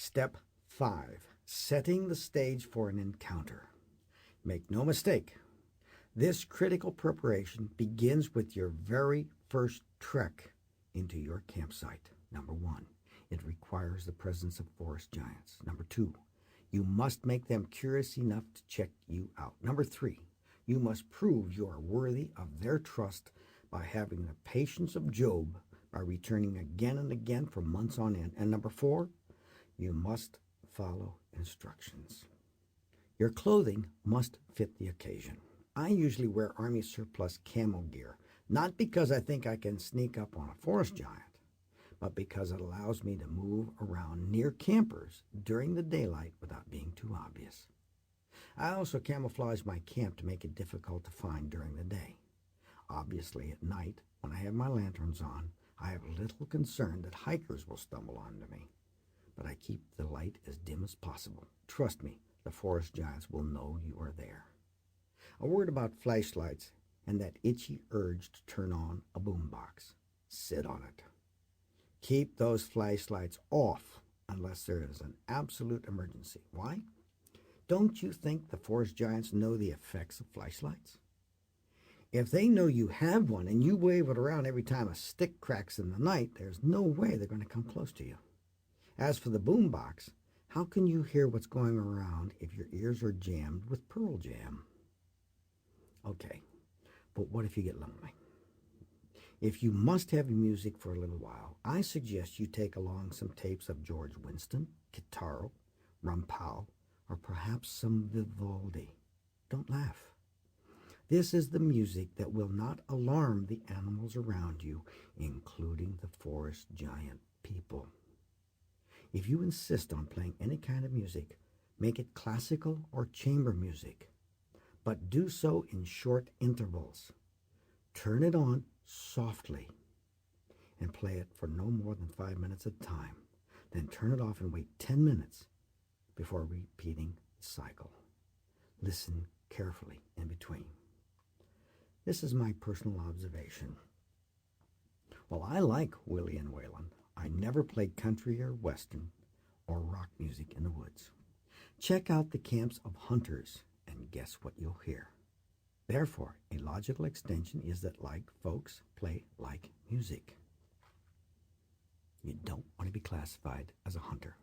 Step 5. Setting the stage for an encounter. Make no mistake, this critical preparation begins with your very first trek into your campsite. Number 1, it requires the presence of forest giants. Number 2, you must make them curious enough to check you out. Number 3, you must prove you are worthy of their trust by having the patience of Job, by returning again and again for months on end. And number 4, you must follow instructions. Your clothing must fit the occasion. I usually wear Army surplus camel gear, not because I think I can sneak up on a forest giant, but because it allows me to move around near campers during the daylight without being too obvious. I also camouflage my camp to make it difficult to find during the day. Obviously, at night, when I have my lanterns on, I have little concern that hikers will stumble onto me, but I keep the light as dim as possible. Trust me, the forest giants will know you are there. A word about flashlights and that itchy urge to turn on a boombox. Sit on it. Keep those flashlights off unless there is an absolute emergency. Why? Don't you think the forest giants know the effects of flashlights? If they know you have one and you wave it around every time a stick cracks in the night, there's no way they're going to come close to you. As for the boombox, how can you hear what's going around if your ears are jammed with Pearl Jam? Okay, but what if you get lonely? If you must have music for a little while, I suggest you take along some tapes of George Winston, Kitaro, Rampal, or perhaps some Vivaldi. Don't laugh. This is the music that will not alarm the animals around you, including the forest giant people. If you insist on playing any kind of music, make it classical or chamber music, but do so in short intervals. Turn it on softly and play it for no more than 5 minutes at a time. Then turn it off and wait 10 minutes before repeating the cycle. Listen carefully in between. This is my personal observation. While I like Willie and Waylon, I never played country or western or rock music in the woods. Check out the camps of hunters and guess what you'll hear. Therefore, a logical extension is that like folks play like music. You don't want to be classified as a hunter.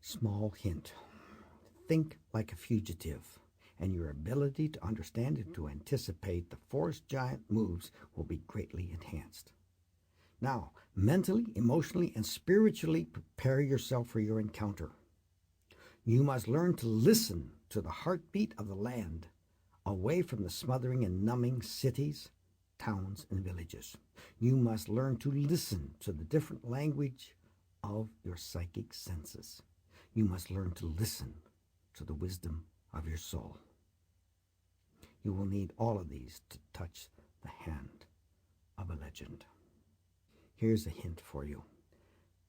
Small hint. Think like a fugitive, and your ability to understand and to anticipate the forest giant moves will be greatly enhanced. Now, mentally, emotionally, and spiritually prepare yourself for your encounter. You must learn to listen to the heartbeat of the land, away from the smothering and numbing cities, towns, and villages. You must learn to listen to the different language of your psychic senses. You must learn to listen to the wisdom of your soul. You will need all of these to touch the hand of a legend. Here's a hint for you.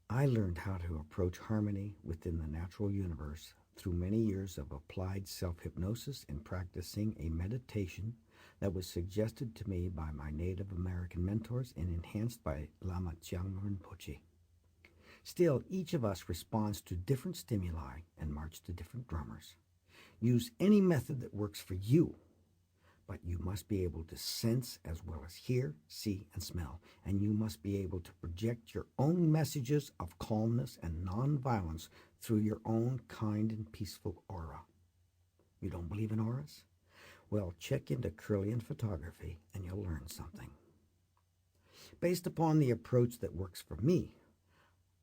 I learned how to approach harmony within the natural universe through many years of applied self-hypnosis and practicing a meditation that was suggested to me by my Native American mentors and enhanced by Lama Chiang Rinpoche. Still, each of us responds to different stimuli and march to different drummers. Use any method that works for you, but you must be able to sense as well as hear, see, and smell, and you must be able to project your own messages of calmness and nonviolence through your own kind and peaceful aura. You don't believe in auras? Well, check into Kirlian photography and you'll learn something. Based upon the approach that works for me,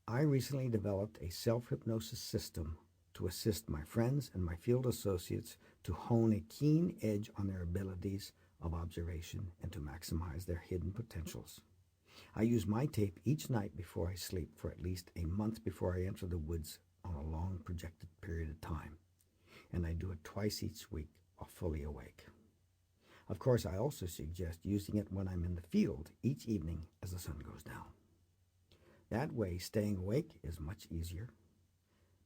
I recently developed a self-hypnosis system to assist my friends and my field associates to hone a keen edge on their abilities of observation and to maximize their hidden potentials. I use my tape each night before I sleep for at least a month before I enter the woods on a long projected period of time, and I do it twice each week while fully awake. Of course, I also suggest using it when I'm in the field each evening as the sun goes down. That way, staying awake is much easier.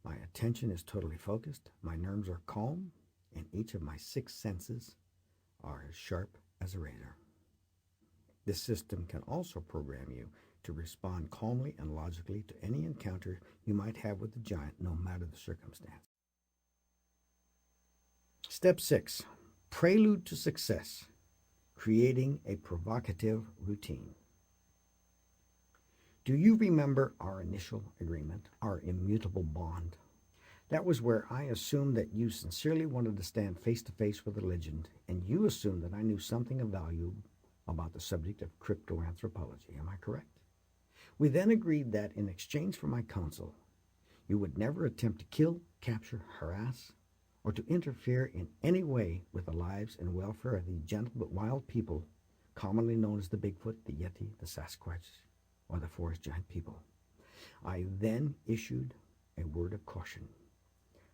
My attention is totally focused, my nerves are calm, and each of my 6 senses are as sharp as a razor. This system can also program you to respond calmly and logically to any encounter you might have with the giant, no matter the circumstance. Step 6. Prelude to success. Creating a provocative routine. Do you remember our initial agreement, our immutable bond? That was where I assumed that you sincerely wanted to stand face to face with a legend, and you assumed that I knew something of value about the subject of cryptoanthropology. Am I correct? We then agreed that in exchange for my counsel, you would never attempt to kill, capture, harass, or to interfere in any way with the lives and welfare of the gentle but wild people commonly known as the Bigfoot, the Yeti, the Sasquatch, or the forest giant people. I then issued a word of caution.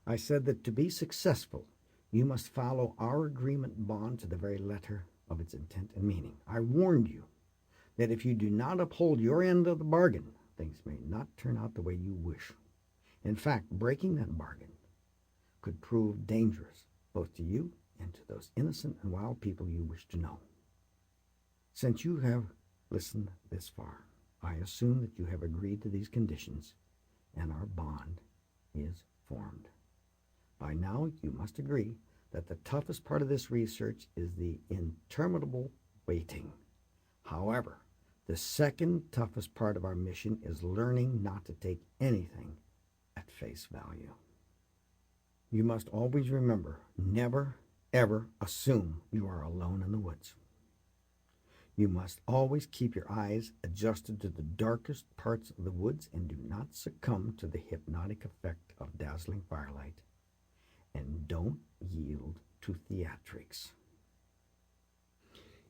I said that to be successful, you must follow our agreement bond to the very letter of its intent and meaning. I warned you that if you do not uphold your end of the bargain, things may not turn out the way you wish. In fact, breaking that bargain could prove dangerous both to you and to those innocent and wild people you wish to know. Since you have listened this far, I assume that you have agreed to these conditions and our bond is formed. By now, you must agree that the toughest part of this research is the interminable waiting. However, the second toughest part of our mission is learning not to take anything at face value. You must always remember, never, ever assume you are alone in the woods. You must always keep your eyes adjusted to the darkest parts of the woods and do not succumb to the hypnotic effect of dazzling firelight. And don't yield to theatrics.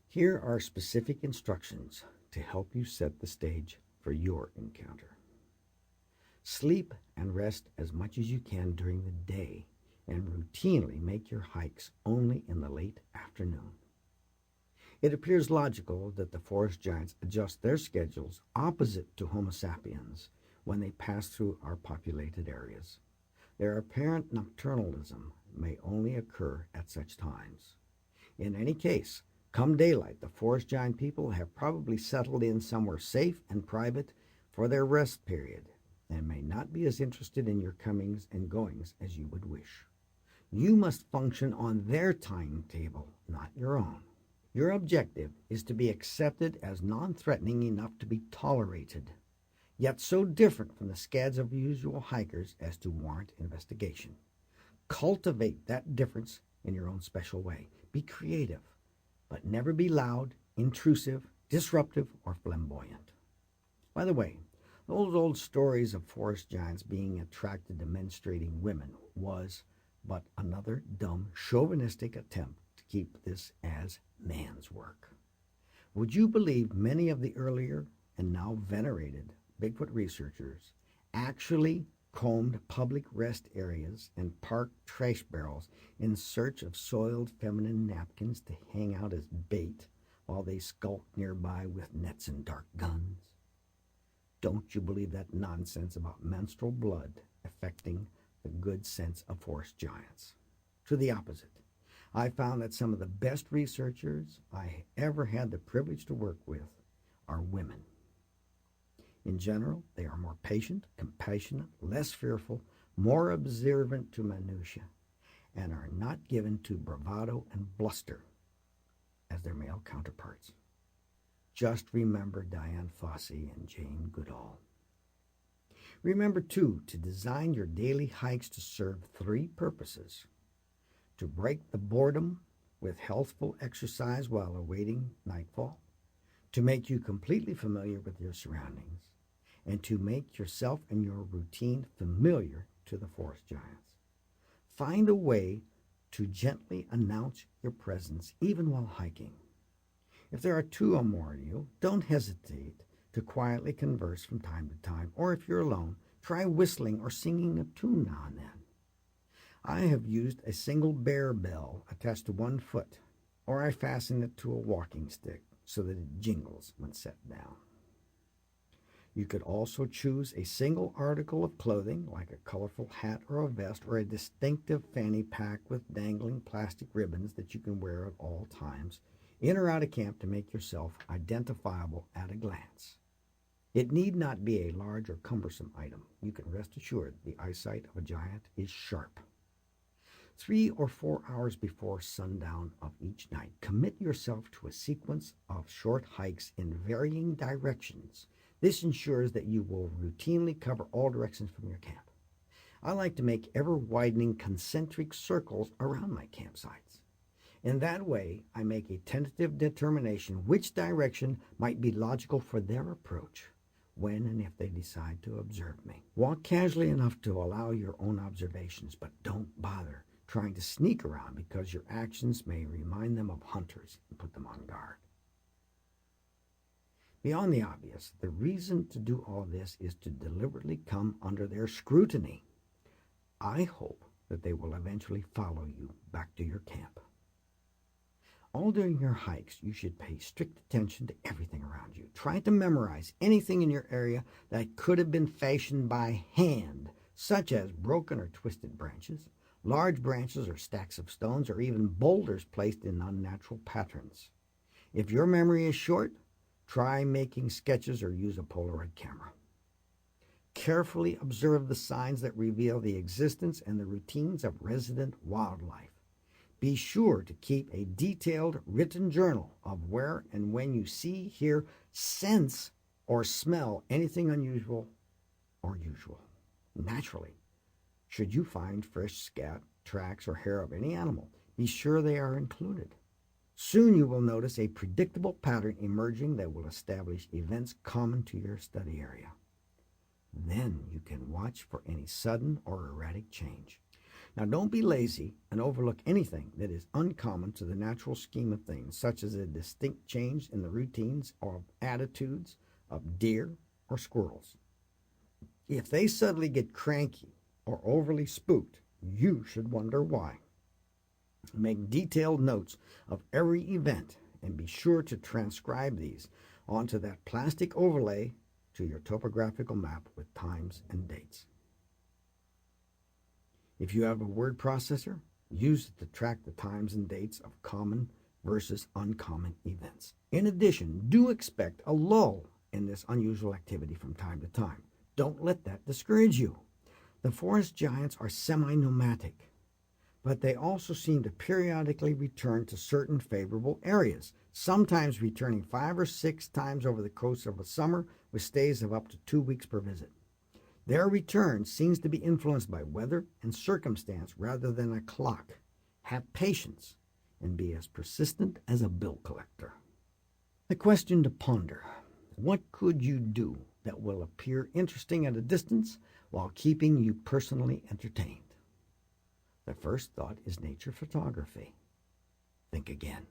Here are specific instructions to help you set the stage for your encounter. Sleep and rest as much as you can during the day and routinely make your hikes only in the late afternoon. It appears logical that the forest giants adjust their schedules opposite to Homo sapiens when they pass through our populated areas. Their apparent nocturnalism may only occur at such times. In any case, come daylight, the forest giant people have probably settled in somewhere safe and private for their rest period and may not be as interested in your comings and goings as you would wish. You must function on their timetable, not your own. Your objective is to be accepted as non-threatening enough to be tolerated, yet so different from the scads of usual hikers as to warrant investigation. Cultivate that difference in your own special way. Be creative, but never be loud, intrusive, disruptive, or flamboyant. By the way, those old stories of forest giants being attracted to menstruating women was but another dumb, chauvinistic attempt to keep this as man's work. Would you believe many of the earlier and now venerated Bigfoot researchers actually combed public rest areas and parked trash barrels in search of soiled feminine napkins to hang out as bait while they skulked nearby with nets and dark guns? Don't you believe that nonsense about menstrual blood affecting the good sense of forest giants? To the opposite, I found that some of the best researchers I ever had the privilege to work with are women. In general, they are more patient, compassionate, less fearful, more observant to minutiae, and are not given to bravado and bluster as their male counterparts. Just remember Diane Fossey and Jane Goodall. Remember, too, to design your daily hikes to serve three purposes: to break the boredom with healthful exercise while awaiting nightfall, to make you completely familiar with your surroundings, and to make yourself and your routine familiar to the forest giants. Find a way to gently announce your presence even while hiking. If there are two or more of you, don't hesitate to quietly converse from time to time, or if you're alone, try whistling or singing a tune now and then. I have used a single bear bell attached to one foot, or I fasten it to a walking stick so that it jingles when set down. You could also choose a single article of clothing, like a colorful hat or a vest, or a distinctive fanny pack with dangling plastic ribbons that you can wear at all times, in or out of camp, to make yourself identifiable at a glance. It need not be a large or cumbersome item. You can rest assured the eyesight of a giant is sharp. 3 or 4 hours before sundown of each night, commit yourself to a sequence of short hikes in varying directions. This ensures that you will routinely cover all directions from your camp. I like to make ever-widening concentric circles around my campsites. In that way, I make a tentative determination which direction might be logical for their approach when and if they decide to observe me. Walk casually enough to allow your own observations, but don't bother trying to sneak around because your actions may remind them of hunters and put them on guard. Beyond the obvious, the reason to do all this is to deliberately come under their scrutiny. I hope that they will eventually follow you back to your camp. All during your hikes, you should pay strict attention to everything around you. Try to memorize anything in your area that could have been fashioned by hand, such as broken or twisted branches, large branches or stacks of stones, or even boulders placed in unnatural patterns. If your memory is short, try making sketches or use a Polaroid camera. Carefully observe the signs that reveal the existence and the routines of resident wildlife. Be sure to keep a detailed written journal of where and when you see, hear, sense, or smell anything unusual or usual. Naturally, should you find fresh scat, tracks, or hair of any animal, be sure they are included. Soon you will notice a predictable pattern emerging that will establish events common to your study area. Then you can watch for any sudden or erratic change. Now, don't be lazy and overlook anything that is uncommon to the natural scheme of things, such as a distinct change in the routines or attitudes of deer or squirrels. If they suddenly get cranky or overly spooked, you should wonder why. Make detailed notes of every event and be sure to transcribe these onto that plastic overlay to your topographical map with times and dates. If you have a word processor, use it to track the times and dates of common versus uncommon events. In addition, do expect a lull in this unusual activity from time to time. Don't let that discourage you. The forest giants are semi-nomadic, but they also seem to periodically return to certain favorable areas, sometimes returning 5 or 6 times over the course of a summer with stays of up to 2 weeks per visit. Their return seems to be influenced by weather and circumstance rather than a clock. Have patience and be as persistent as a bill collector. The question to ponder: what could you do that will appear interesting at a distance while keeping you personally entertained? The first thought is nature photography. Think again.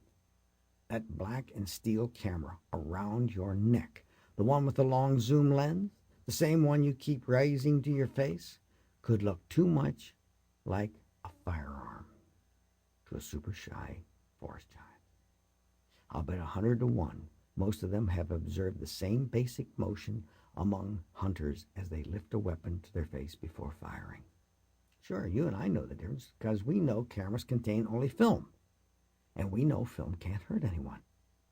That black and steel camera around your neck, the one with the long zoom lens, the same one you keep raising to your face, could look too much like a firearm to a super shy forest giant. I'll bet 100 to 1 most of them have observed the same basic motion among hunters as they lift a weapon to their face before firing. Sure, you and I know the difference because we know cameras contain only film, and we know film can't hurt anyone.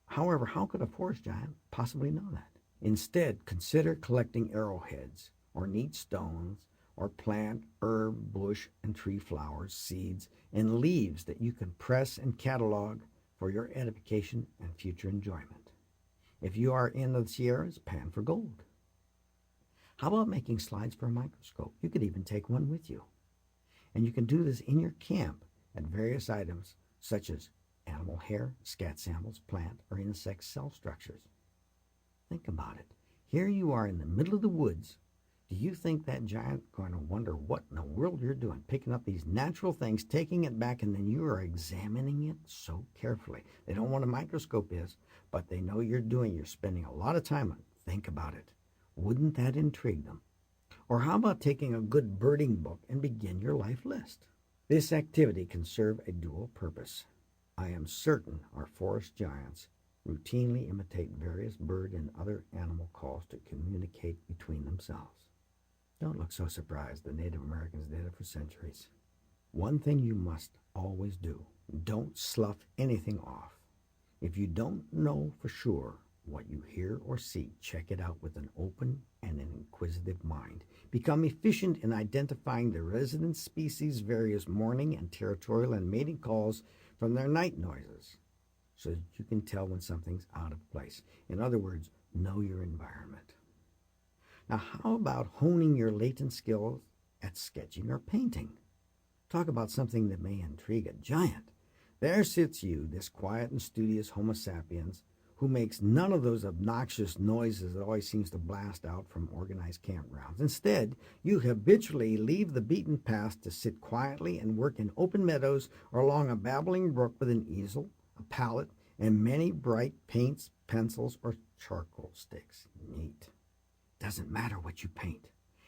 However, how could a forest giant possibly know that? Instead, consider collecting arrowheads or neat stones or plant, herb, bush, and tree flowers, seeds, and leaves that you can press and catalog for your edification and future enjoyment. If you are in the Sierras, pan for gold. How about making slides for a microscope? You could even take one with you. And you can do this in your camp at various items such as animal hair, scat samples, plant, or insect cell structures. Think about it. Here you are in the middle of the woods. Do you think that giant going to wonder what in the world you're doing, picking up these natural things, taking it back, and then you are examining it so carefully? They don't know what a microscope is, but they know you're spending a lot of time on it. Think about it. Wouldn't that intrigue them? Or how about taking a good birding book and begin your life list? This activity can serve a dual purpose. I am certain our forest giants routinely imitate various bird and other animal calls to communicate between themselves. Don't look so surprised. The Native Americans did it for centuries. One thing you must always do: don't slough anything off. If you don't know for sure, What you hear or see, check it out with an open and an inquisitive mind. Become efficient in identifying the resident species' various morning and territorial and mating calls from their night noises so that you can tell when something's out of place. In other words, know your environment. Now, how about honing your latent skills at sketching or painting? Talk about something that may intrigue a giant. There sits you, this quiet and studious Homo sapiens, who makes none of those obnoxious noises that always seems to blast out from organized campgrounds. Instead, you habitually leave the beaten path to sit quietly and work in open meadows or along a babbling brook with an easel, a palette, and many bright paints, pencils, or charcoal sticks. Neat. Doesn't matter what you paint.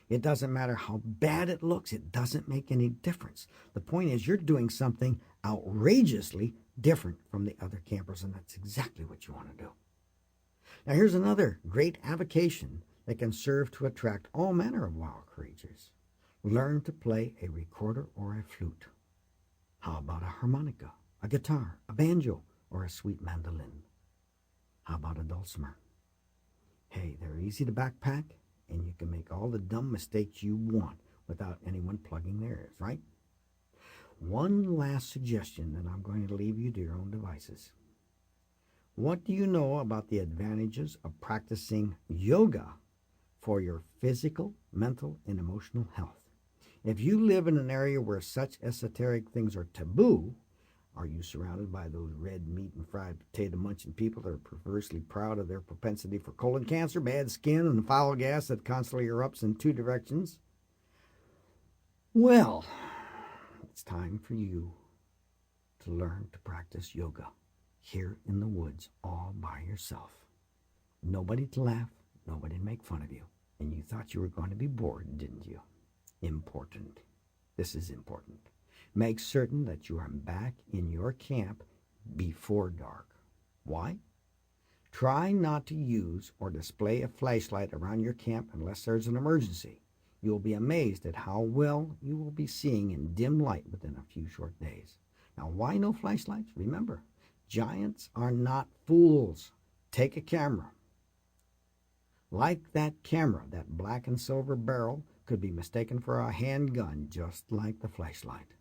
It doesn't matter how bad it looks. It doesn't make any difference. The point is you're doing something outrageously different from the other campers, and that's exactly what you want to do. Now, here's another great avocation that can serve to attract all manner of wild creatures. Learn to play a recorder or a flute. How about a harmonica, a guitar, a banjo, or a sweet mandolin? How about a dulcimer? Hey, they're easy to backpack, and you can make all the dumb mistakes you want without anyone plugging their ears, right? One last suggestion, and I'm going to leave you to your own devices. What do you know about the advantages of practicing yoga for your physical, mental, and emotional health? If you live in an area where such esoteric things are taboo, are you surrounded by those red meat and fried potato munching people that are perversely proud of their propensity for colon cancer, bad skin, and foul gas that constantly erupts in two directions? Well, it's time for you to learn to practice yoga here in the woods all by yourself. Nobody to laugh, nobody to make fun of you. And you thought you were going to be bored, didn't you? Important. This is important. Make certain that you are back in your camp before dark. Why? Try not to use or display a flashlight around your camp unless there's an emergency. You will be amazed at how well you will be seeing in dim light within a few short days. Now, why no flashlights? Remember, giants are not fools. Take a camera. Like that camera, that black and silver barrel could be mistaken for a handgun, just like the flashlight.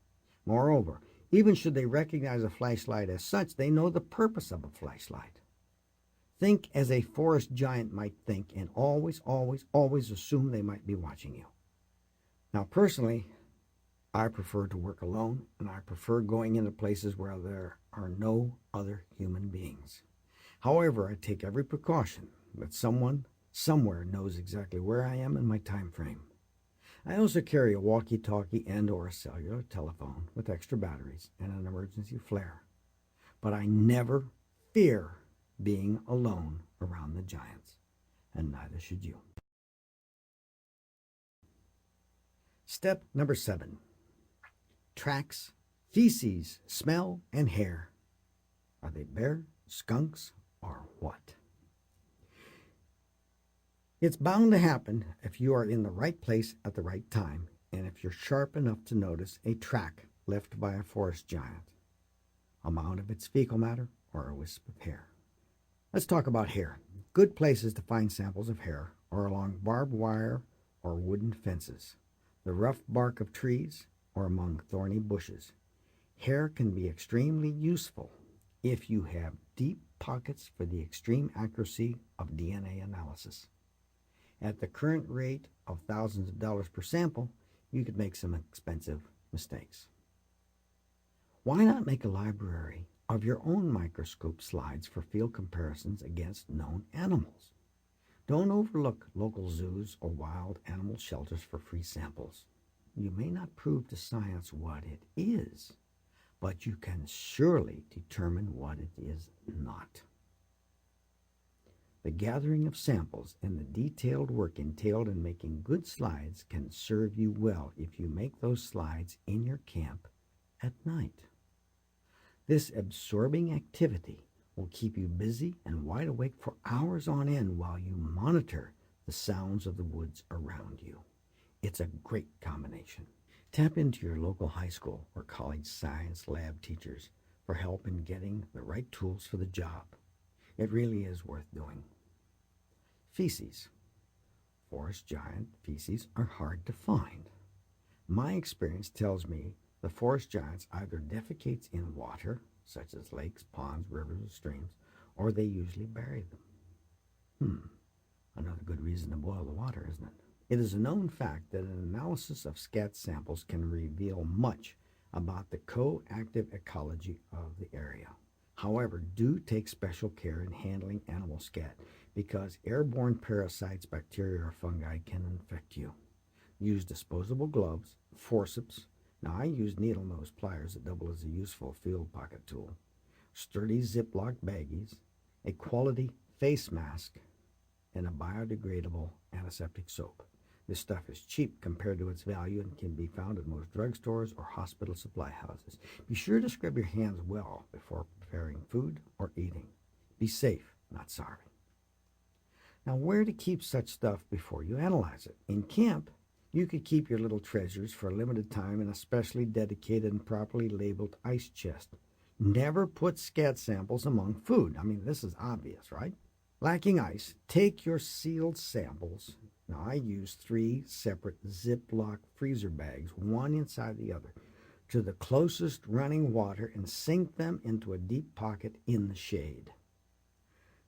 Moreover, even should they recognize a flashlight as such, they know the purpose of a flashlight. Think as a forest giant might think, and always, always, always assume they might be watching you. Now, personally, I prefer to work alone, and I prefer going into places where there are no other human beings. However, I take every precaution that someone somewhere knows exactly where I am and my time frame. I also carry a walkie-talkie and or a cellular telephone with extra batteries and an emergency flare. But I never fear being alone around the giants, and neither should you. Step number 7. Tracks, feces, smell, and hair. Are they bear, skunks, or what? It's bound to happen if you are in the right place at the right time, and if you're sharp enough to notice a track left by a forest giant, a mound of its fecal matter, or a wisp of hair. Let's talk about hair. Good places to find samples of hair are along barbed wire or wooden fences, the rough bark of trees, or among thorny bushes. Hair can be extremely useful if you have deep pockets for the extreme accuracy of DNA analysis. At the current rate of thousands of dollars per sample, you could make some expensive mistakes. Why not make a library of your own microscope slides for field comparisons against known animals? Don't overlook local zoos or wild animal shelters for free samples. You may not prove to science what it is, but you can surely determine what it is not. The gathering of samples and the detailed work entailed in making good slides can serve you well if you make those slides in your camp at night. This absorbing activity will keep you busy and wide awake for hours on end while you monitor the sounds of the woods around you. It's a great combination. Tap into your local high school or college science lab teachers for help in getting the right tools for the job. It really is worth doing. Feces. Forest giant feces are hard to find. My experience tells me the forest giants either defecates in water, such as lakes, ponds, rivers, or streams, or they usually bury them. Another good reason to boil the water, isn't it? It is a known fact that an analysis of scat samples can reveal much about the coactive ecology of the area. However, do take special care in handling animal scat because airborne parasites, bacteria, or fungi can infect you. Use disposable gloves, forceps. Now, I use needle nose pliers that double as a useful field pocket tool, sturdy Ziploc baggies, a quality face mask, and a biodegradable antiseptic soap. This stuff is cheap compared to its value and can be found at most drugstores or hospital supply houses. Be sure to scrub your hands well before preparing food or eating. Be safe, not sorry. Now, where to keep such stuff before you analyze it? In camp, you could keep your little treasures for a limited time in a specially dedicated and properly labeled ice chest. Never put scat samples among food. I mean, this is obvious, right? Lacking ice, take your sealed samples. Now, I use 3 separate Ziploc freezer bags, one inside the other, to the closest running water and sink them into a deep pocket in the shade.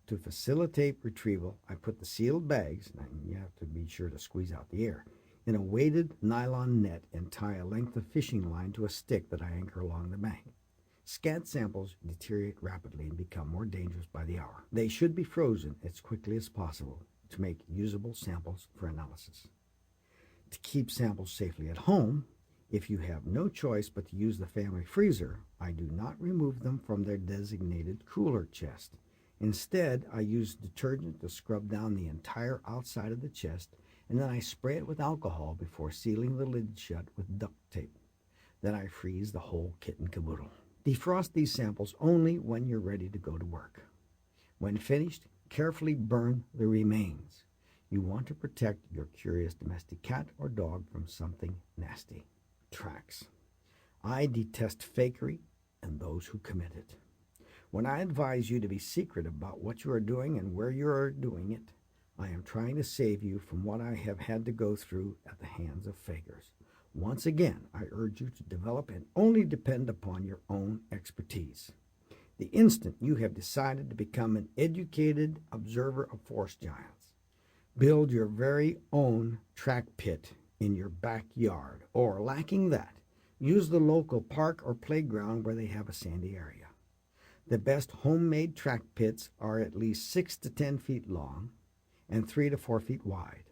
To facilitate retrieval, I put the sealed bags, and you have to be sure to squeeze out the air, in a weighted nylon net and tie a length of fishing line to a stick that I anchor along the bank. Scat samples deteriorate rapidly and become more dangerous by the hour. They should be frozen as quickly as possible to make usable samples for analysis. To keep samples safely at home, if you have no choice but to use the family freezer, I do not remove them from their designated cooler chest. Instead, I use detergent to scrub down the entire outside of the chest, and then I spray it with alcohol before sealing the lid shut with duct tape. Then I freeze the whole kit and caboodle. Defrost these samples only when you're ready to go to work. When finished, carefully burn the remains. You want to protect your curious domestic cat or dog from something nasty. Tracks. I detest fakery and those who commit it. When I advise you to be secret about what you are doing and where you are doing it, I am trying to save you from what I have had to go through at the hands of fakers. Once again, I urge you to develop and only depend upon your own expertise. The instant you have decided to become an educated observer of forest giants, build your very own track pit in your backyard, or lacking that, use the local park or playground where they have a sandy area. The best homemade track pits are at least 6 to 10 feet long and 3 to 4 feet wide.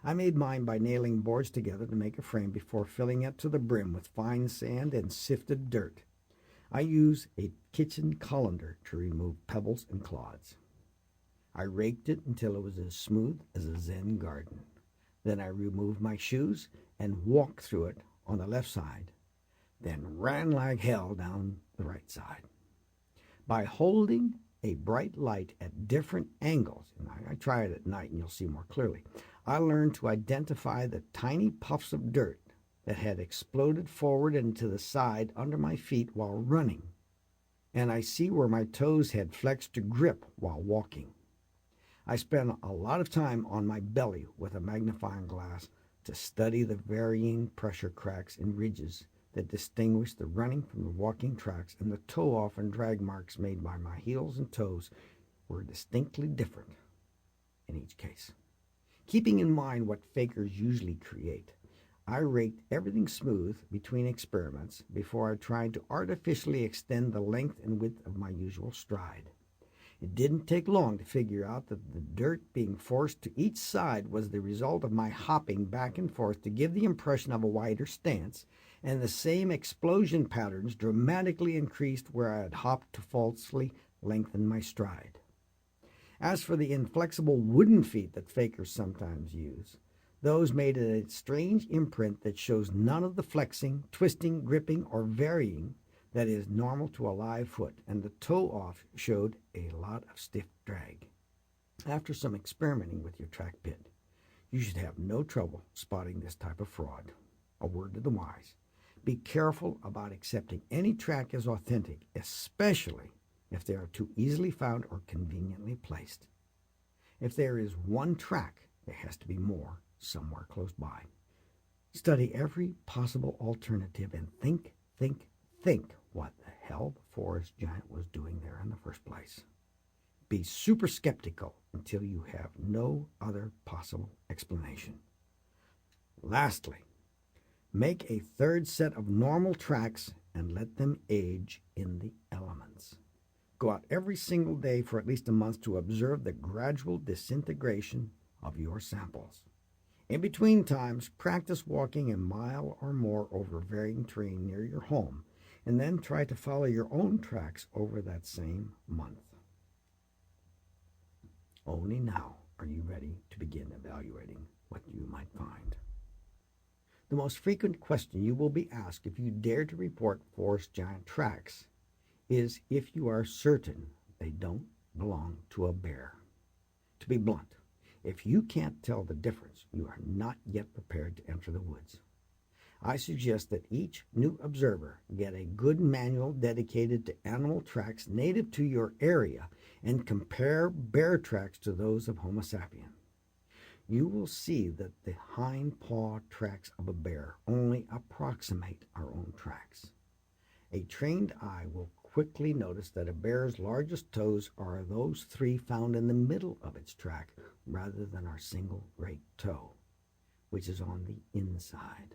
I made mine by nailing boards together to make a frame before filling it to the brim with fine sand and sifted dirt. I use a kitchen colander to remove pebbles and clods. I raked it until it was as smooth as a Zen garden. Then I removed my shoes and walked through it on the left side, then ran like hell down the right side. By holding a bright light at different angles, and I try it at night and you'll see more clearly, I learned to identify the tiny puffs of dirt that had exploded forward and to the side under my feet while running, and I see where my toes had flexed to grip while walking. I spent a lot of time on my belly with a magnifying glass to study the varying pressure cracks and ridges that distinguish the running from the walking tracks, and the toe-off and drag marks made by my heels and toes were distinctly different in each case. Keeping in mind what fakers usually create, I raked everything smooth between experiments before I tried to artificially extend the length and width of my usual stride. It didn't take long to figure out that the dirt being forced to each side was the result of my hopping back and forth to give the impression of a wider stance, and the same explosion patterns dramatically increased where I had hopped to falsely lengthen my stride. As for the inflexible wooden feet that fakers sometimes use, those made a strange imprint that shows none of the flexing, twisting, gripping, or varying that is normal to a live foot, and the toe-off showed a lot of stiff drag. After some experimenting with your track pit, you should have no trouble spotting this type of fraud. A word to the wise. Be careful about accepting any track as authentic, especially if they are too easily found or conveniently placed. If there is one track, there has to be more somewhere close by. Study every possible alternative and think what the hell the forest giant was doing there in the first place. Be super skeptical until you have no other possible explanation. Lastly, make a third set of normal tracks and let them age in the elements. Go out every single day for at least a month to observe the gradual disintegration of your samples. In between times, practice walking a mile or more over varying terrain near your home, and then try to follow your own tracks over that same month. Only now are you ready to begin evaluating what you might find. The most frequent question you will be asked if you dare to report forest giant tracks is if you are certain they don't belong to a bear. To be blunt, if you can't tell the difference, you are not yet prepared to enter the woods. I suggest that each new observer get a good manual dedicated to animal tracks native to your area and compare bear tracks to those of Homo sapien. You will see that the hind paw tracks of a bear only approximate our own tracks. A trained eye will quickly notice that a bear's largest toes are those three found in the middle of its track rather than our single great toe, which is on the inside.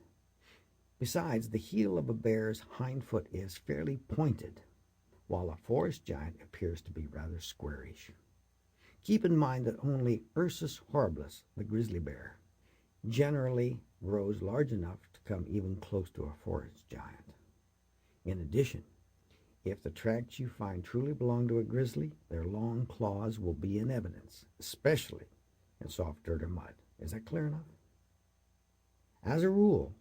Besides, the heel of a bear's hind foot is fairly pointed, while a forest giant appears to be rather squarish. Keep in mind that only Ursus horribilis, the grizzly bear, generally grows large enough to come even close to a forest giant. In addition, if the tracks you find truly belong to a grizzly, their long claws will be in evidence, especially in soft dirt or mud. Is that clear enough? As a rule,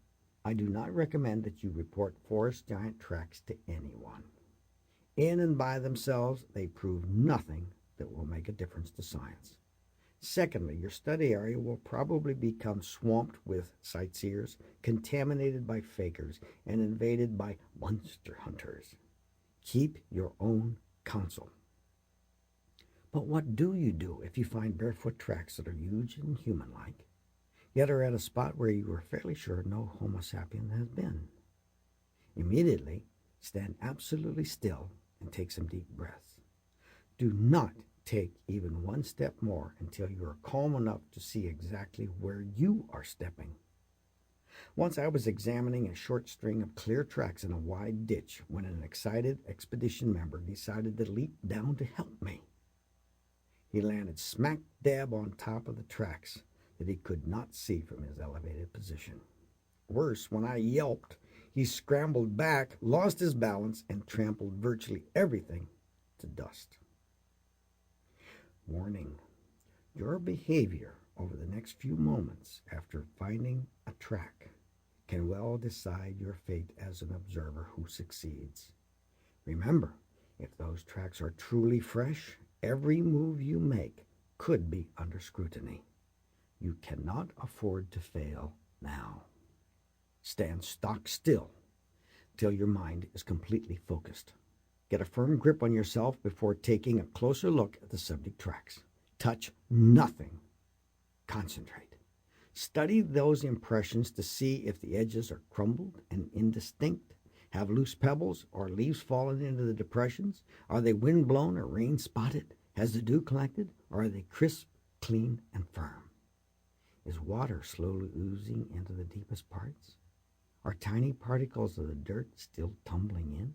I do not recommend that you report forest giant tracks to anyone. In and by themselves, they prove nothing that will make a difference to science. Secondly, your study area will probably become swamped with sightseers, contaminated by fakers, and invaded by monster hunters. Keep your own counsel. But what do you do if you find barefoot tracks that are huge and human-like, yet are at a spot where you are fairly sure no Homo sapien has been? Immediately, stand absolutely still and take some deep breaths. Do not take even one step more until you are calm enough to see exactly where you are stepping. Once I was examining a short string of clear tracks in a wide ditch when an excited expedition member decided to leap down to help me. He landed smack dab on top of the tracks that he could not see from his elevated position. Worse, when I yelped, he scrambled back, lost his balance, and trampled virtually everything to dust. Warning: your behavior over the next few moments after finding a track can well decide your fate as an observer who succeeds. Remember, if those tracks are truly fresh, every move you make could be under scrutiny. You cannot afford to fail now. Stand stock still till your mind is completely focused. Get a firm grip on yourself before taking a closer look at the subject tracks. Touch nothing. Concentrate. Study those impressions to see if the edges are crumbled and indistinct, have loose pebbles or leaves fallen into the depressions. Are they wind-blown or rain-spotted? Has the dew collected, or are they crisp, clean, and firm? Is water slowly oozing into the deepest parts? Are tiny particles of the dirt still tumbling in?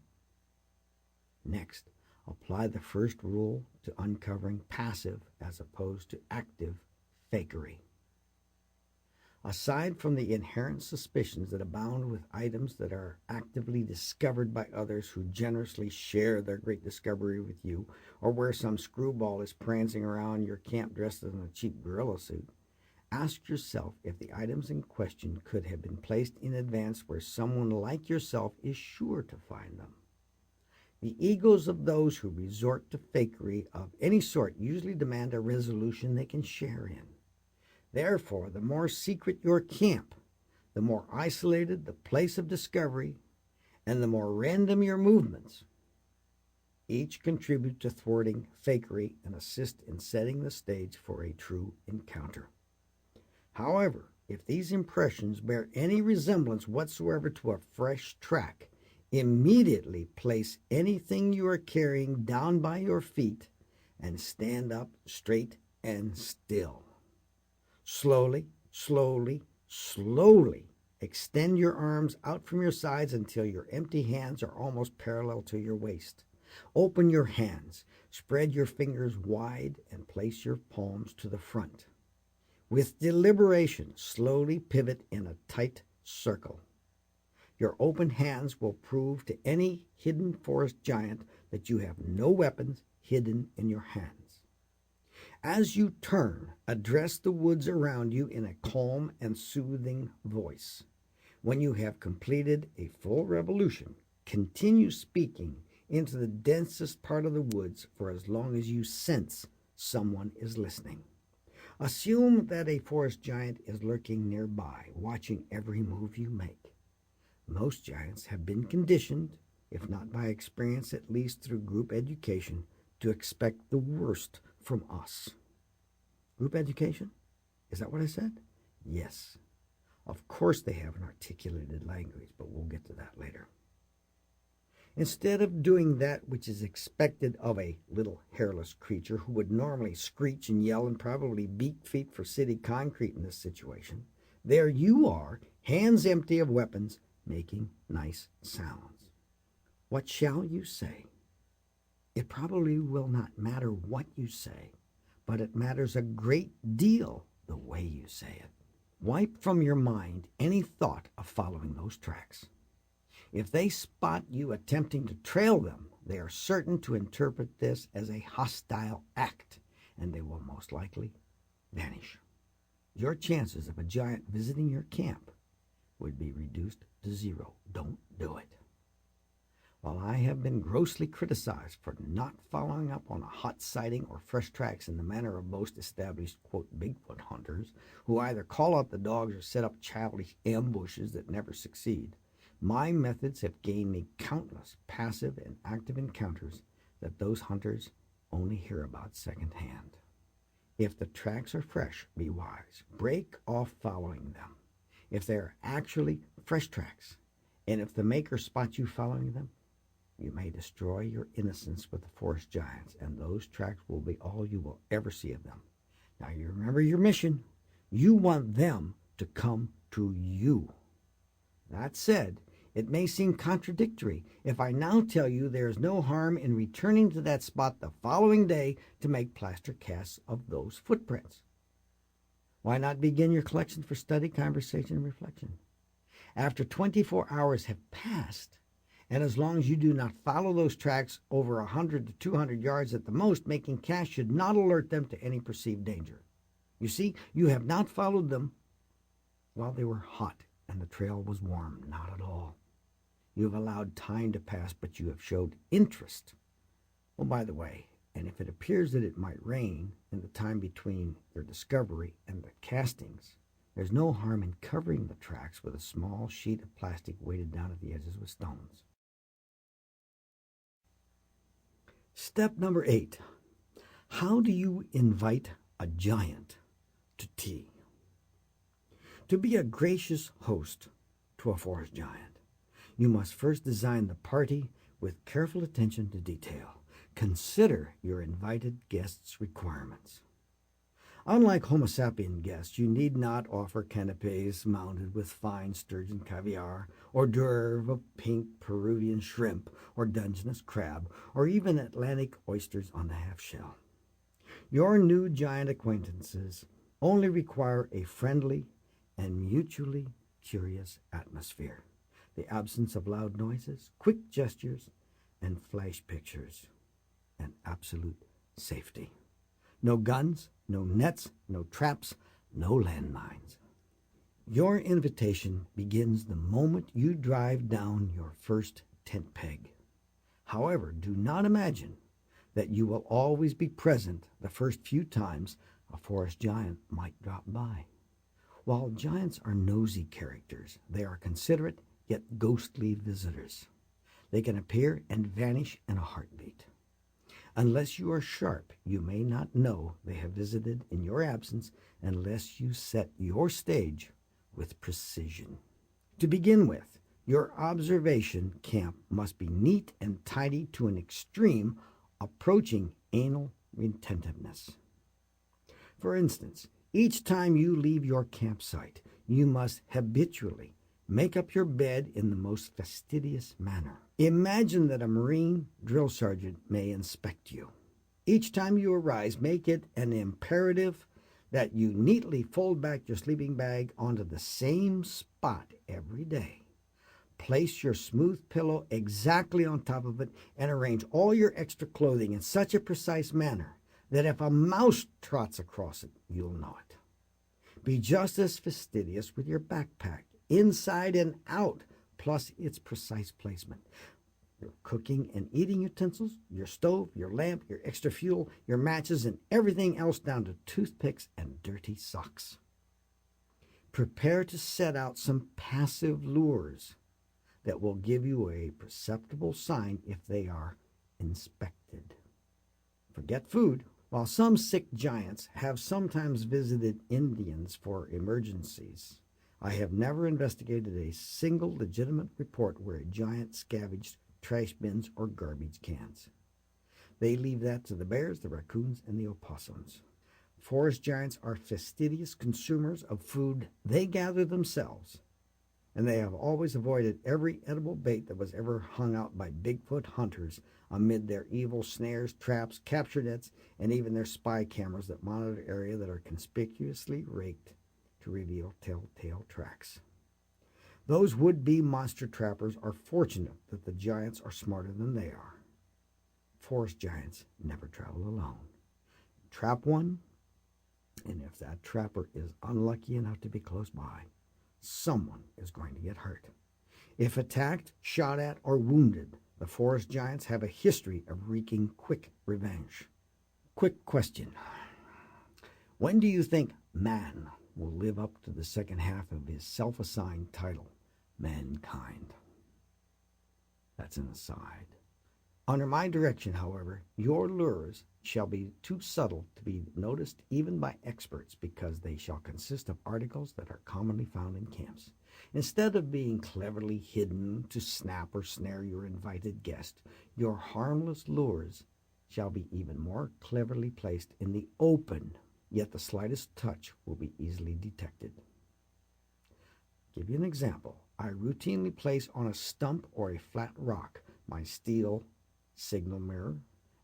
Next, apply the first rule to uncovering passive as opposed to active fakery. Aside from the inherent suspicions that abound with items that are actively discovered by others who generously share their great discovery with you, or where some screwball is prancing around your camp dressed in a cheap gorilla suit, ask yourself if the items in question could have been placed in advance where someone like yourself is sure to find them. The egos of those who resort to fakery of any sort usually demand a resolution they can share in. Therefore, the more secret your camp, the more isolated the place of discovery, and the more random your movements, Each contribute to thwarting fakery and assist in setting the stage for a true encounter. However, if these impressions bear any resemblance whatsoever to a fresh track, immediately place anything you are carrying down by your feet and stand up straight and still. Slowly, slowly, slowly extend your arms out from your sides until your empty hands are almost parallel to your waist. Open your hands, spread your fingers wide, and place your palms to the front. With deliberation, slowly pivot in a tight circle. Your open hands will prove to any hidden forest giant that you have no weapons hidden in your hands. As you turn, address the woods around you in a calm and soothing voice. When you have completed a full revolution, continue speaking into the densest part of the woods for as long as you sense someone is listening. Assume that a forest giant is lurking nearby, watching every move you make. Most giants have been conditioned, if not by experience, at least through group education, to expect the worst from us. Group education? Is that what I said? Yes. Of course they have an articulated language, but we'll get to that later. Instead of doing that which is expected of a little hairless creature who would normally screech and yell and probably beat feet for city concrete in this situation, there you are, hands empty of weapons, making nice sounds. What shall you say? It probably will not matter what you say, but it matters a great deal the way you say it. Wipe from your mind any thought of following those tracks. If they spot you attempting to trail them, they are certain to interpret this as a hostile act, and they will most likely vanish. Your chances of a giant visiting your camp would be reduced to zero. Don't do it. While I have been grossly criticized for not following up on a hot sighting or fresh tracks in the manner of most established, quote, Bigfoot hunters, who either call out the dogs or set up childish ambushes that never succeed, my methods have gained me countless passive and active encounters that those hunters only hear about secondhand. If the tracks are fresh, be wise. Break off following them. If they are actually fresh tracks, and if the maker spots you following them, you may destroy your innocence with the forest giants, and those tracks will be all you will ever see of them. Now you remember your mission. You want them to come to you. That said, it may seem contradictory if I now tell you there is no harm in returning to that spot the following day to make plaster casts of those footprints. Why not begin your collection for study, conversation, and reflection? After 24 hours have passed, and as long as you do not follow those tracks over 100 to 200 yards at the most, making casts should not alert them to any perceived danger. You see, you have not followed them while they were hot and the trail was warm. Not at all. You have allowed time to pass, but you have showed interest. Oh, by the way, and if it appears that it might rain in the time between your discovery and the castings, there's no harm in covering the tracks with a small sheet of plastic weighted down at the edges with stones. Step number 8. How do you invite a giant to tea? To be a gracious host to a forest giant, you must first design the party with careful attention to detail. Consider your invited guests' requirements. Unlike Homo sapien guests, you need not offer canapes mounted with fine sturgeon caviar, hors d'oeuvre of pink Peruvian shrimp, or Dungeness crab, or even Atlantic oysters on the half shell. Your new giant acquaintances only require a friendly and mutually curious atmosphere, the absence of loud noises, quick gestures, and flash pictures, and absolute safety. No guns, no nets, no traps, no landmines. Your invitation begins the moment you drive down your first tent peg. However, do not imagine that you will always be present the first few times a forest giant might drop by. While giants are nosy characters, they are considerate yet ghostly visitors. They can appear and vanish in a heartbeat. Unless you are sharp, you may not know they have visited in your absence unless you set your stage with precision. To begin with, your observation camp must be neat and tidy to an extreme approaching anal retentiveness. For instance, each time you leave your campsite, you must habitually make up your bed in the most fastidious manner. Imagine that a Marine drill sergeant may inspect you. Each time you arise, make it an imperative that you neatly fold back your sleeping bag onto the same spot every day. Place your smooth pillow exactly on top of it and arrange all your extra clothing in such a precise manner that if a mouse trots across it, you'll know it. Be just as fastidious with your backpack, inside and out, plus its precise placement. Your cooking and eating utensils, your stove, your lamp, your extra fuel, your matches, and everything else down to toothpicks and dirty socks. Prepare to set out some passive lures that will give you a perceptible sign if they are inspected. Forget food. While some sick giants have sometimes visited Indians for emergencies, I have never investigated a single legitimate report where a giant scavenged trash bins or garbage cans. They leave that to the bears, the raccoons, and the opossums. Forest giants are fastidious consumers of food they gather themselves, and they have always avoided every edible bait that was ever hung out by Bigfoot hunters amid their evil snares, traps, capture nets, and even their spy cameras that monitor areas that are conspicuously raked to reveal telltale tracks. Those would-be monster trappers are fortunate that the giants are smarter than they are. Forest giants never travel alone. Trap one, and if that trapper is unlucky enough to be close by, someone is going to get hurt. If attacked, shot at, or wounded, the forest giants have a history of wreaking quick revenge. Quick question. When do you think man will live up to the second half of his self-assigned title, mankind? That's an aside. Under my direction, however, your lures shall be too subtle to be noticed even by experts because they shall consist of articles that are commonly found in camps. Instead of being cleverly hidden to snap or snare your invited guest, your harmless lures shall be even more cleverly placed in the open, yet the slightest touch will be easily detected. Give you an example. I routinely place on a stump or a flat rock my steel signal mirror,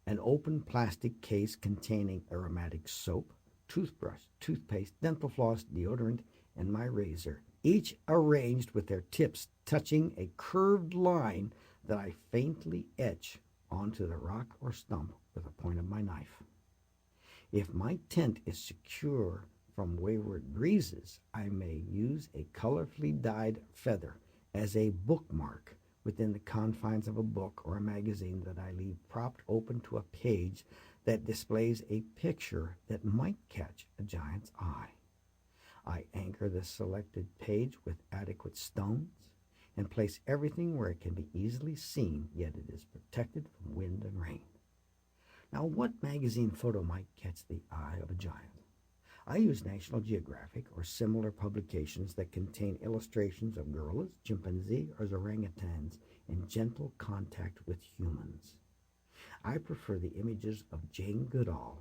an open plastic case containing aromatic soap, toothbrush, toothpaste, dental floss, deodorant, and my razor, each arranged with their tips touching a curved line that I faintly etch onto the rock or stump with the point of my knife. If my tent is secure from wayward breezes, I may use a colorfully dyed feather as a bookmark within the confines of a book or a magazine that I leave propped open to a page that displays a picture that might catch a giant's eye. I anchor the selected page with adequate stones and place everything where it can be easily seen, yet it is protected from wind and rain. Now, what magazine photo might catch the eye of a giant? I use National Geographic or similar publications that contain illustrations of gorillas, chimpanzees, or orangutans in gentle contact with humans. I prefer the images of Jane Goodall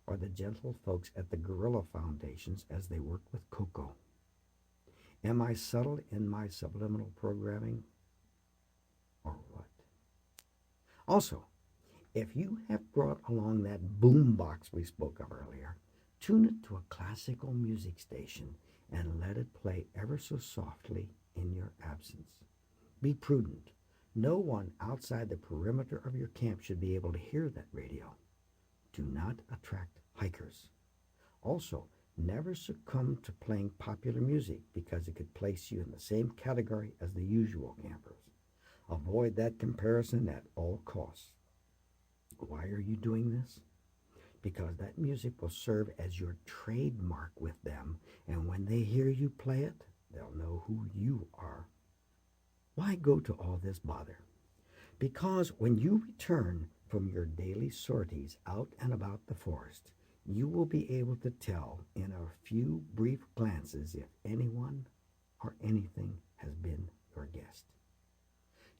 or the gentle folks at the Gorilla Foundations as they work with Coco. Am I subtle in my subliminal programming, or what? Also, if you have brought along that boom box we spoke of earlier, tune it to a classical music station and let it play ever so softly in your absence. Be prudent. No one outside the perimeter of your camp should be able to hear that radio. Do not attract hikers. Also, never succumb to playing popular music because it could place you in the same category as the usual campers. Avoid that comparison at all costs. Why are you doing this? Because that music will serve as your trademark with them, and when they hear you play it, they'll know who you are. Why go to all this bother? Because when you return from your daily sorties out and about the forest, you will be able to tell in a few brief glances if anyone or anything has been your guest.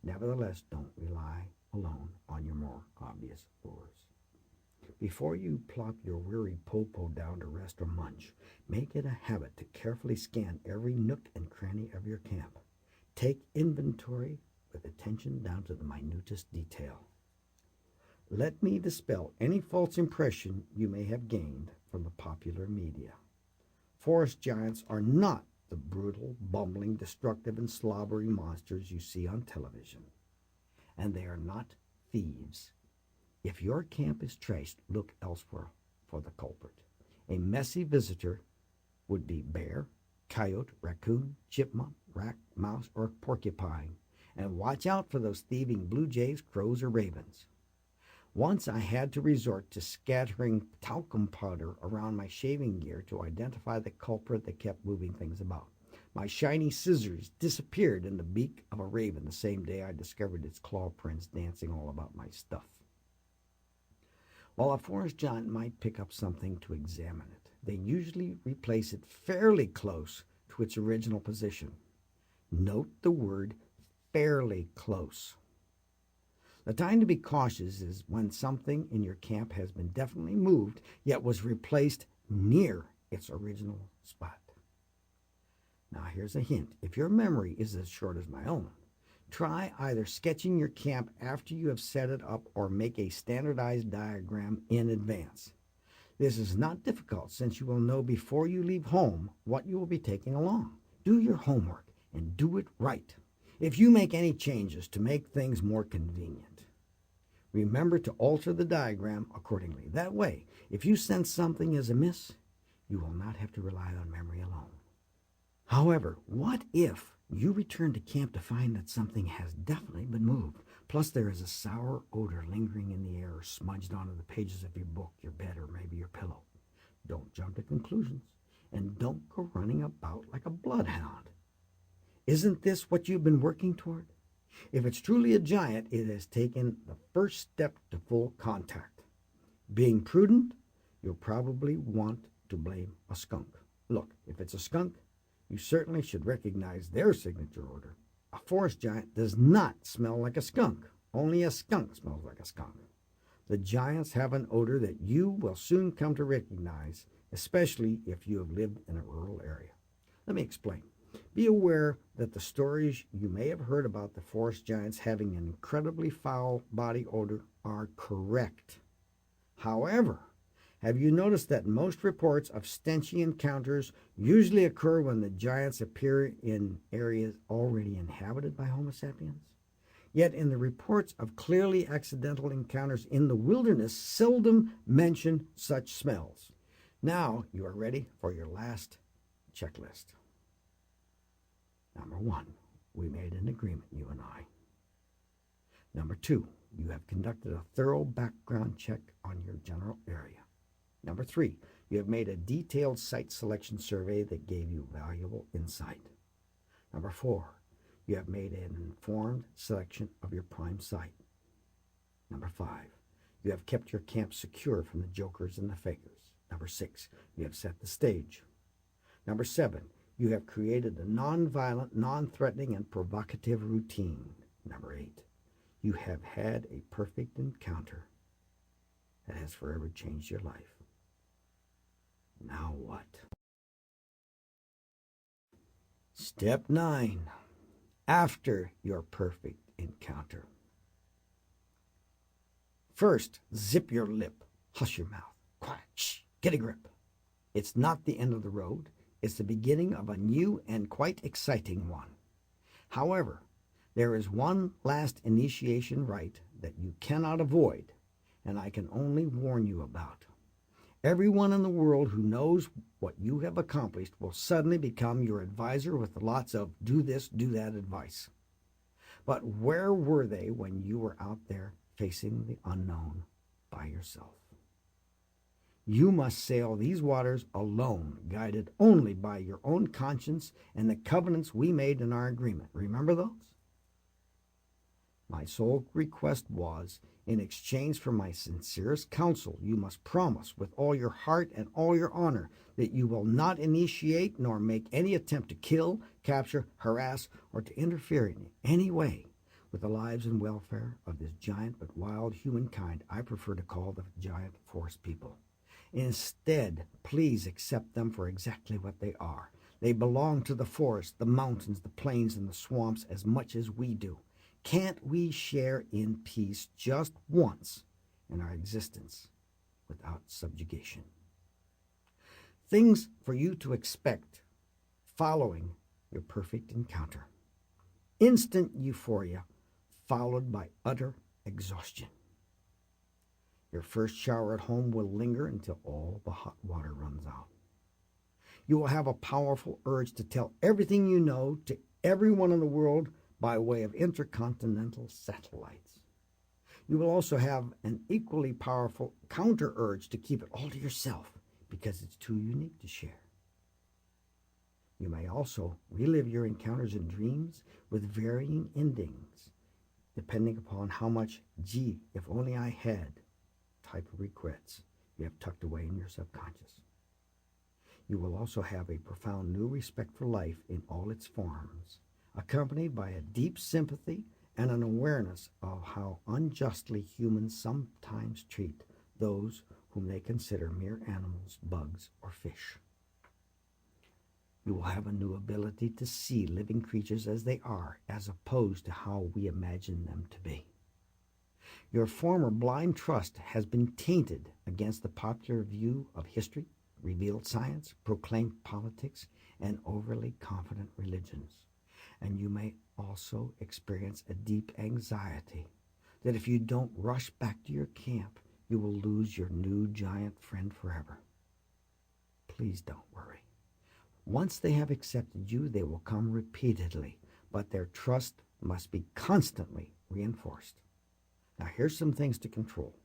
Nevertheless, don't rely alone on your more obvious lures. Before you plop your weary popo down to rest or munch, make it a habit to carefully scan every nook and cranny of your camp. Take inventory with attention down to the minutest detail. Let me dispel any false impression you may have gained from the popular media. Forest giants are not the brutal, bumbling, destructive, and slobbery monsters you see on television. And they are not thieves. If your camp is traced, look elsewhere for the culprit. A messy visitor would be bear, coyote, raccoon, chipmunk, rat, mouse, or porcupine. And watch out for those thieving blue jays, crows, or ravens. Once I had to resort to scattering talcum powder around my shaving gear to identify the culprit that kept moving things about. My shiny scissors disappeared in the beak of a raven the same day I discovered its claw prints dancing all about my stuff. While a forest giant might pick up something to examine it, they usually replace it fairly close to its original position. Note the word fairly close. The time to be cautious is when something in your camp has been definitely moved, yet was replaced near its original spot. Now here's a hint. If your memory is as short as my own, try either sketching your camp after you have set it up or make a standardized diagram in advance. This is not difficult since you will know before you leave home what you will be taking along. Do your homework and do it right. If you make any changes to make things more convenient, remember to alter the diagram accordingly. That way, if you sense something is amiss, you will not have to rely on memory alone. However, what if you return to camp to find that something has definitely been moved, plus there is a sour odor lingering in the air smudged onto the pages of your book, your bed, or maybe your pillow? Don't jump to conclusions, and don't go running about like a bloodhound. Isn't this what you've been working toward? If it's truly a giant, it has taken the first step to full contact. Being prudent, you'll probably want to blame a skunk. Look, if it's a skunk, you certainly should recognize their signature odor. A forest giant does not smell like a skunk. Only a skunk smells like a skunk. The giants have an odor that you will soon come to recognize, especially if you have lived in a rural area. Let me explain. Be aware that the stories you may have heard about the forest giants having an incredibly foul body odor are correct. However, have you noticed that most reports of stenchy encounters usually occur when the giants appear in areas already inhabited by Homo sapiens? Yet in the reports of clearly accidental encounters in the wilderness seldom mention such smells. Now you are ready for your last checklist. Number 1, we made an agreement, you and I. Number 2, you have conducted a thorough background check on your general area. Number 3, you have made a detailed site selection survey that gave you valuable insight. Number 4, you have made an informed selection of your prime site. Number 5, you have kept your camp secure from the jokers and the fakers. Number 6, you have set the stage. Number 7, you have created a non-violent, non-threatening, and provocative routine. Number 8, you have had a perfect encounter that has forever changed your life. Now what? Step 9. After your perfect encounter. First, zip your lip. Hush your mouth. Quiet. Shh. Get a grip. It's not the end of the road. It's the beginning of a new and quite exciting one. However, there is one last initiation rite that you cannot avoid, and I can only warn you about. Everyone in the world who knows what you have accomplished will suddenly become your advisor with lots of do this, do that advice. But where were they when you were out there facing the unknown by yourself? You must sail these waters alone, guided only by your own conscience and the covenants we made in our agreement. Remember those? My sole request was, in exchange for my sincerest counsel, you must promise with all your heart and all your honor that you will not initiate nor make any attempt to kill, capture, harass, or to interfere in any way with the lives and welfare of this giant but wild humankind I prefer to call the giant forest people. Instead, please accept them for exactly what they are. They belong to the forest, the mountains, the plains, and the swamps as much as we do. Can't we share in peace just once in our existence without subjugation? Things for you to expect following your perfect encounter. Instant euphoria followed by utter exhaustion. Your first shower at home will linger until all the hot water runs out. You will have a powerful urge to tell everything you know to everyone in the world by way of intercontinental satellites. You will also have an equally powerful counter urge to keep it all to yourself because it's too unique to share. You may also relive your encounters in dreams with varying endings, depending upon how much "gee, if only I had" type of regrets you have tucked away in your subconscious. You will also have a profound new respect for life in all its forms, accompanied by a deep sympathy and an awareness of how unjustly humans sometimes treat those whom they consider mere animals, bugs, or fish. You will have a new ability to see living creatures as they are, as opposed to how we imagine them to be. Your former blind trust has been tainted against the popular view of history, revealed science, proclaimed politics, and overly confident religions. And you may also experience a deep anxiety that if you don't rush back to your camp, you will lose your new giant friend forever. Please don't worry. Once they have accepted you, they will come repeatedly, but their trust must be constantly reinforced. Now, here's some things to control.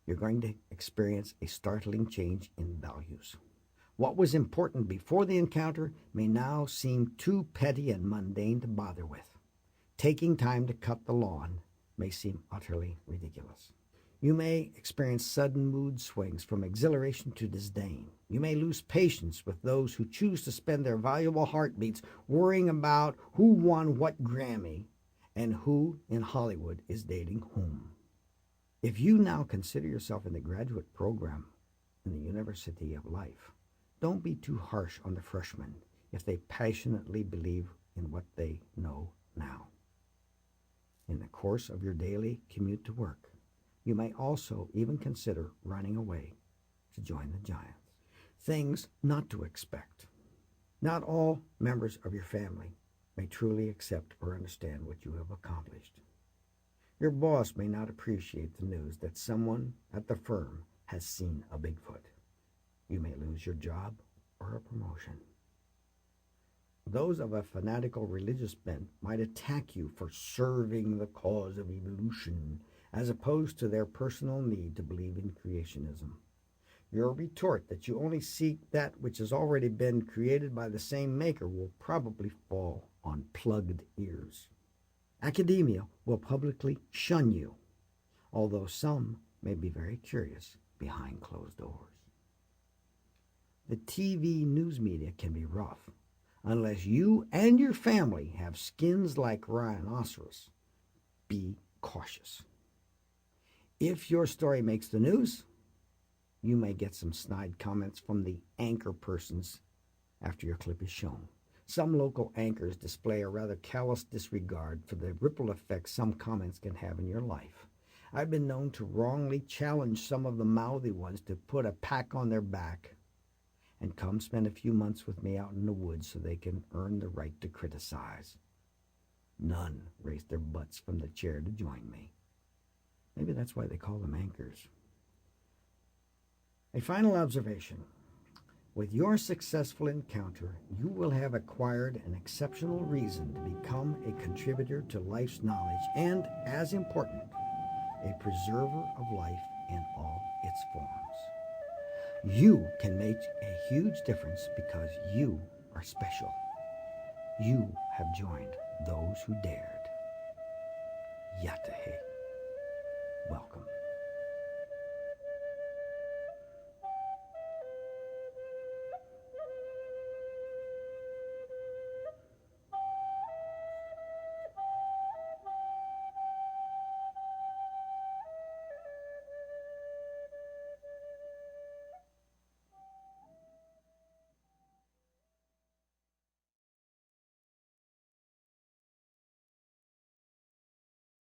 You're going to experience a startling change in values. What was important before the encounter may now seem too petty and mundane to bother with. Taking time to cut the lawn may seem utterly ridiculous. You may experience sudden mood swings from exhilaration to disdain. You may lose patience with those who choose to spend their valuable heartbeats worrying about who won what Grammy and who in Hollywood is dating whom. If you now consider yourself in the graduate program in the University of Life, don't be too harsh on the freshmen if they passionately believe in what they know now. In the course of your daily commute to work, you may also even consider running away to join the giants. Things not to expect. Not all members of your family may truly accept or understand what you have accomplished. Your boss may not appreciate the news that someone at the firm has seen a Bigfoot. You may lose your job or a promotion. Those of a fanatical religious bent might attack you for serving the cause of evolution, as opposed to their personal need to believe in creationism. Your retort that you only seek that which has already been created by the same maker will probably fall on plugged ears. Academia will publicly shun you, although some may be very curious behind closed doors. The TV news media can be rough unless you and your family have skins like rhinoceros. Be cautious. If your story makes the news, you may get some snide comments from the anchor persons after your clip is shown. Some local anchors display a rather callous disregard for the ripple effect some comments can have in your life. I've been known to wrongly challenge some of the mouthy ones to put a pack on their back and come spend a few months with me out in the woods so they can earn the right to criticize. None raised their butts from the chair to join me. Maybe that's why they call them anchors. A final observation. With your successful encounter, you will have acquired an exceptional reason to become a contributor to life's knowledge and, as important, a preserver of life in all its forms. You can make a huge difference because you are special. You have joined those who dared. Yatahe. Welcome.